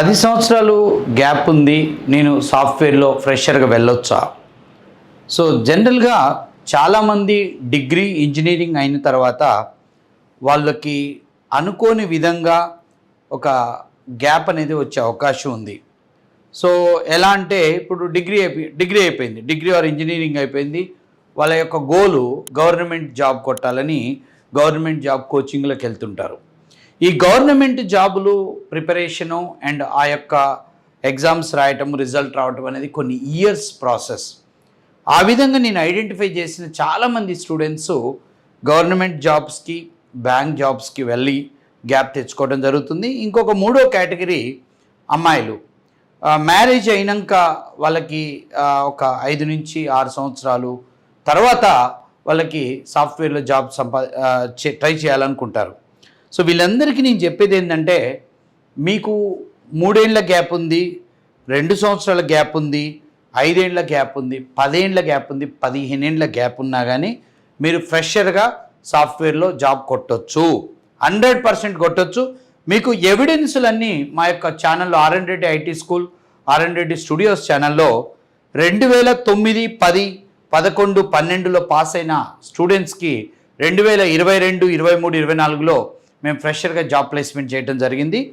10 సంవత్సరాలు గ్యాప్ ఉంది, నేను సాఫ్ట్వేర్లో ఫ్రెషర్గా వెళ్ళొచ్చా? సో జనరల్గా చాలామంది డిగ్రీ ఇంజనీరింగ్ అయిన తర్వాత వాళ్ళకి అనుకోని విధంగా ఒక గ్యాప్ అనేది వచ్చే అవకాశం ఉంది. సో ఎలా అంటే ఇప్పుడు డిగ్రీ అయిపోయింది, డిగ్రీ ఆర్ ఇంజనీరింగ్ అయిపోయింది. వాళ్ళ యొక్క గోలు గవర్నమెంట్ జాబ్ కొట్టాలని గవర్నమెంట్ జాబ్ కోచింగ్లోకి వెళ్తుంటారు. ఈ గవర్నమెంట్ జాబులు ప్రిపరేషను అండ్ ఆ యొక్క ఎగ్జామ్స్ రాయటం, రిజల్ట్ రావటం అనేది కొన్ని ఇయర్స్ ప్రాసెస్. ఆ విధంగా నేను ఐడెంటిఫై చేసిన చాలామంది స్టూడెంట్స్ గవర్నమెంట్ జాబ్స్కి, బ్యాంక్ జాబ్స్కి వెళ్ళి గ్యాప్ తెచ్చుకోవడం జరుగుతుంది. ఇంకొక మూడో కేటగిరీ అమ్మాయిలు మ్యారేజ్ అయినాక వాళ్ళకి ఒక 5 నుంచి 6 సంవత్సరాలు తర్వాత వాళ్ళకి సాఫ్ట్వేర్లో జాబ్ ట్రై చేయాలనుకుంటారు. సో వీళ్ళందరికీ నేను చెప్పేది ఏంటంటే, మీకు 3 ఏళ్ల గ్యాప్ ఉంది, 2 సంవత్సరాల గ్యాప్ ఉంది, 5 ఏళ్ల గ్యాప్ ఉంది, 10 ఏళ్ల గ్యాప్ ఉంది, 15 ఏళ్ల గ్యాప్ ఉన్నా కానీ మీరు ఫ్రెషర్గా సాఫ్ట్వేర్లో జాబ్ కొట్టొచ్చు, 100% కొట్టొచ్చు. మీకు ఎవిడెన్సులన్నీ మా యొక్క ఛానల్లో RN Reddy IT school, RN Reddy studios ఛానల్లో 2009, 10, 11, 12లో పాస్ అయిన స్టూడెంట్స్కి 2022, 23, 24లో మేము ఫ్రెషర్గా జాబ్ ప్లేస్మెంట్ చేయడం జరిగింది.